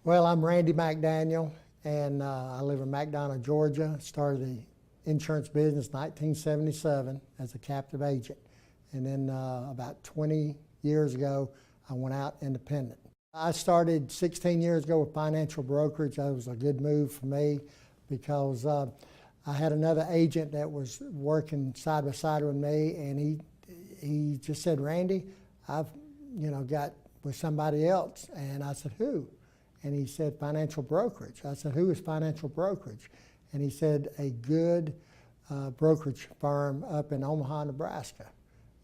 Well, I'm Randy McDaniel, and I live in McDonough, Georgia. Started the insurance business in 1977 as a captive agent. And then about 20 years ago, I went out independent. I started 16 years ago with financial brokerage. That was a good move for me because I had another agent that was working side by side with me, and he just said, "Randy, I've got with somebody else." And I said, "Who?" And he said, "Financial brokerage." I said, "Who is financial brokerage?" And he said, "A good brokerage firm up in Omaha, Nebraska.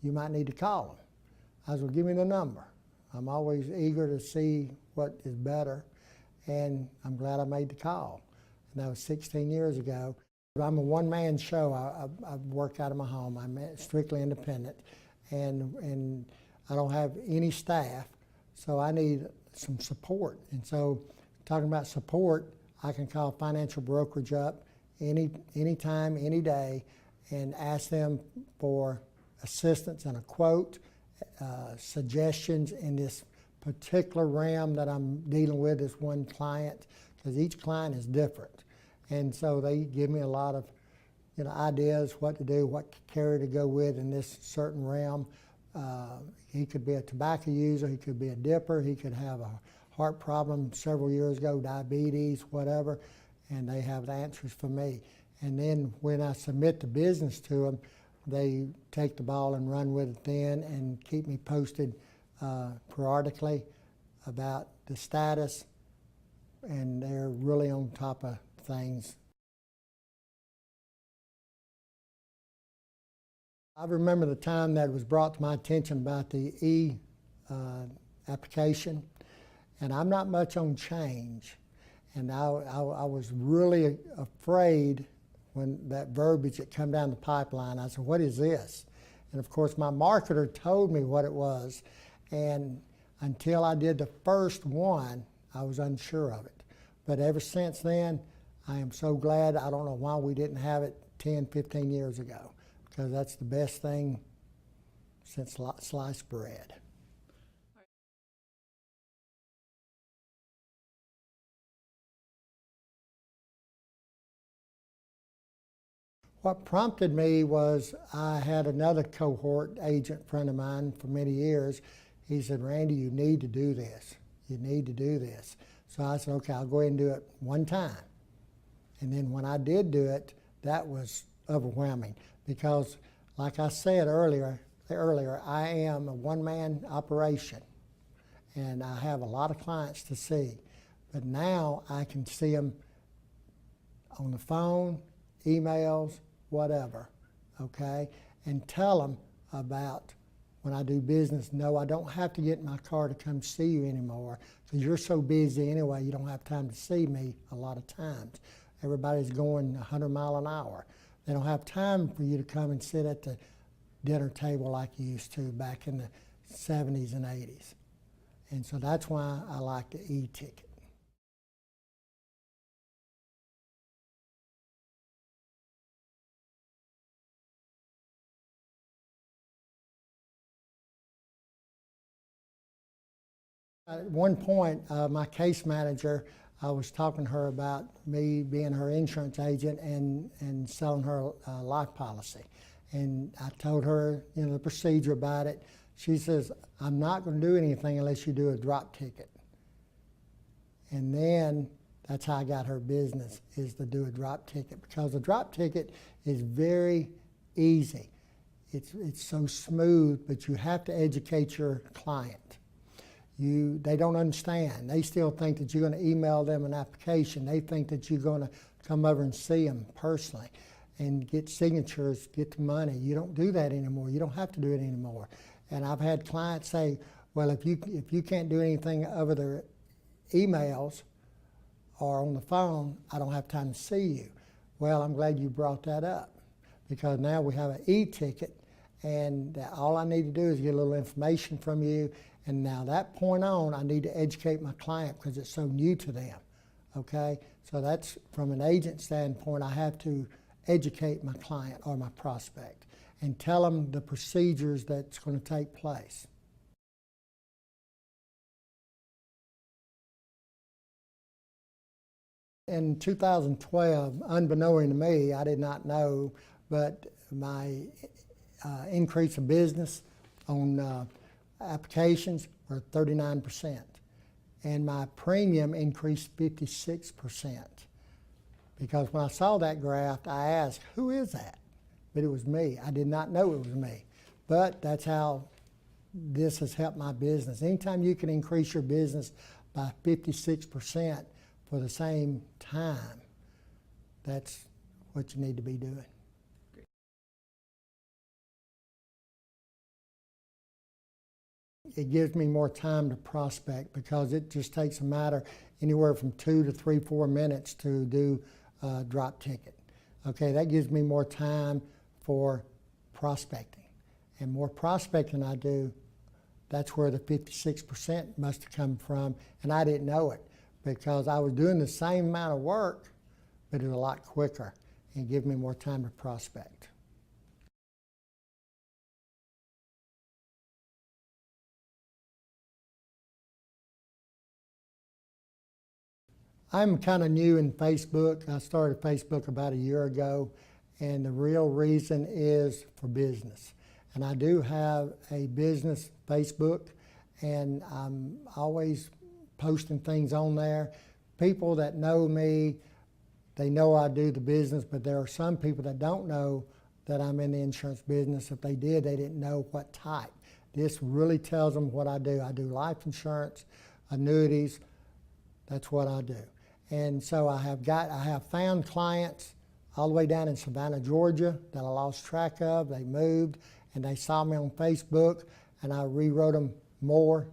You might need to call them." I said, "Well, give me the number." I'm always eager to see what is better, and I'm glad I made the call. And that was 16 years ago. I'm a one-man show. I work out of my home. I'm strictly independent, and I don't have any staff, so I need some support. And so, talking about support, I can call financial brokerage up anytime, any day, and ask them for assistance and a quote, suggestions in this particular realm that I'm dealing with as one client, because each client is different. And so they give me a lot of ideas what to do, what carrier to go with in this certain realm. He could be a tobacco user, he could be a dipper, he could have a heart problem several years ago, diabetes, whatever, and they have the answers for me. And then when I submit the business to them, they take the ball and run with it then and keep me posted periodically about the status, and they're really on top of things. I remember the time that it was brought to my attention about the application, and I'm not much on change, and I was really afraid when that verbiage that come down the pipeline. I said, "What is this?" And of course my marketer told me what it was, and until I did the first one, I was unsure of it. But ever since then, I am so glad. I don't know why we didn't have it 10, 15 years ago, because that's the best thing since sliced bread. What prompted me was I had another cohort agent friend of mine for many years. He said, "Randy, you need to do this. You need to do this." So I said, "Okay, I'll go ahead and do it one time." And then when I did do it, that was overwhelming because, like I said earlier, I am a one-man operation, and I have a lot of clients to see. But now I can see them on the phone, emails, whatever, okay? And tell them about when I do business. No, I don't have to get in my car to come see you anymore because you're so busy anyway, you don't have time to see me a lot of times. Everybody's going 100 miles an hour. They don't have time for you to come and sit at the dinner table like you used to back in the 70s and 80s. And so that's why I like the e-ticket. At one point, my case manager, I was talking to her about me being her insurance agent and selling her a life policy. And I told her, the procedure about it. She says, "I'm not going to do anything unless you do a drop ticket." And then that's how I got her business, is to do a drop ticket, because a drop ticket is very easy. It's so smooth, but you have to educate your client. They don't understand. They still think that you're going to email them an application. They think that you're going to come over and see them personally and get signatures, get the money. You don't do that anymore. You don't have to do it anymore. And I've had clients say, "Well, if you can't do anything over their emails or on the phone, I don't have time to see you." Well, I'm glad you brought that up, because now we have an e-ticket, and all I need to do is get a little information from you. And now that point on, I need to educate my client because it's so new to them, okay? So that's, from an agent standpoint, I have to educate my client or my prospect and tell them the procedures that's going to take place. In 2012, unbeknown to me, I did not know, but my increase of business on applications were 39%. And my premium increased 56%. Because when I saw that graph, I asked, who is that? But it was me. I did not know it was me. But that's how this has helped my business. Anytime you can increase your business by 56% for the same time, that's what you need to be doing. It gives me more time to prospect because it just takes a matter anywhere from 2 to 3, 4 minutes to do a drop ticket. Okay, that gives me more time for prospecting. And more prospecting I do, that's where the 56% must have come from, and I didn't know it because I was doing the same amount of work, but it was a lot quicker and give me more time to prospect. I'm kind of new in Facebook. I started Facebook about a year ago, and the real reason is for business. And I do have a business Facebook, and I'm always posting things on there. People that know me, they know I do the business, but there are some people that don't know that I'm in the insurance business. If they did, they didn't know what type. This really tells them what I do. I do life insurance, annuities. That's what I do. And so I have found clients all the way down in Savannah, Georgia that I lost track of. They moved and they saw me on Facebook, and I rewrote them more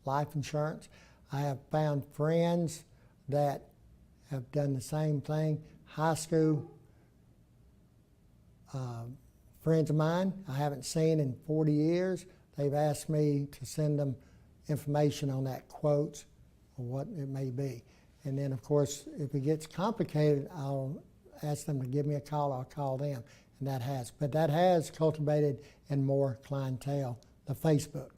life insurance. I have found friends that have done the same thing. High school friends of mine I haven't seen in 40 years. They've asked me to send them information on that quotes or what it may be. And then, of course, if it gets complicated, I'll ask them to give me a call. I'll call them, and that has cultivated in more clientele, the Facebook.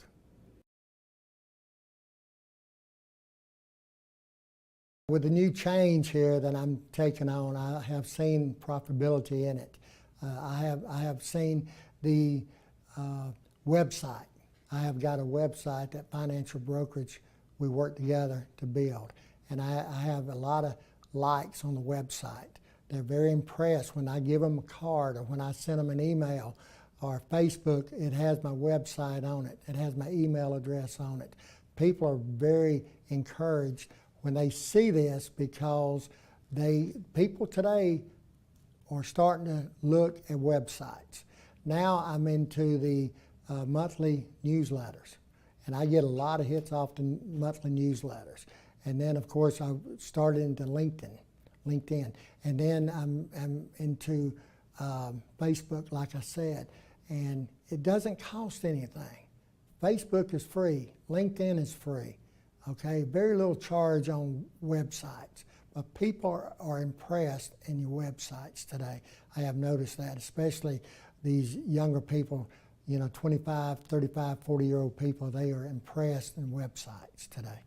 With the new change here that I'm taking on, I have seen profitability in it. I have seen the website. I have got a website, that financial brokerage we work together to build. And I have a lot of likes on the website. They're very impressed when I give them a card or when I send them an email or Facebook. It has my website on it. It has my email address on it. People are very encouraged when they see this because people today are starting to look at websites. Now I'm into the monthly newsletters, and I get a lot of hits off the monthly newsletters. And then, of course, I started into LinkedIn. And then I'm into Facebook, like I said. And it doesn't cost anything. Facebook is free. LinkedIn is free. Okay, very little charge on websites. But people are impressed in your websites today. I have noticed that, especially these younger people, 25, 35, 40-year-old people, they are impressed in websites today.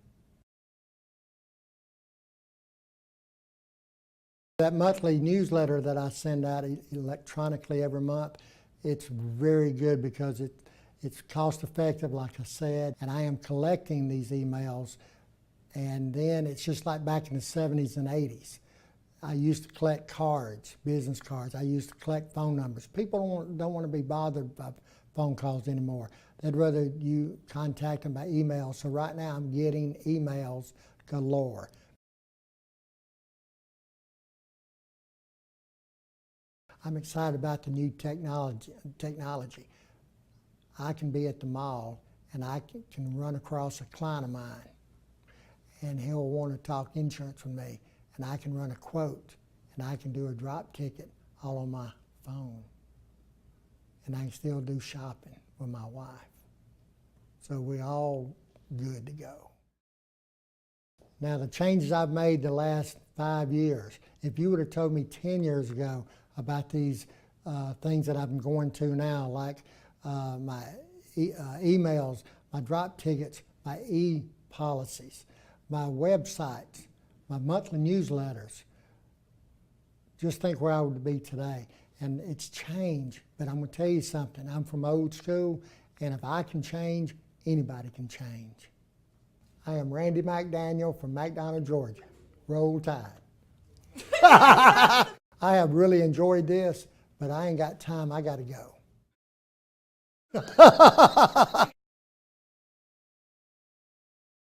That monthly newsletter that I send out electronically every month, it's very good because it's cost effective, like I said, and I am collecting these emails. And then it's just like back in the 70s and 80s. I used to collect cards, business cards. I used to collect phone numbers. People don't want to be bothered by phone calls anymore. They'd rather you contact them by email. So right now I'm getting emails galore. I'm excited about the new technology. I can be at the mall and I can run across a client of mine and he'll want to talk insurance with me, and I can run a quote and I can do a drop ticket all on my phone, and I can still do shopping with my wife. So we're all good to go. Now the changes I've made the last 5 years, if you would have told me 10 years ago about these things that I'm going to now, like my emails, my drop tickets, my e-policies, my websites, my monthly newsletters, just think where I would be today. And it's changed, but I'm going to tell you something. I'm from old school, and if I can change, anybody can change. I am Randy McDaniel from McDonough, Georgia. Roll Tide. I have really enjoyed this, but I ain't got time. I got to go.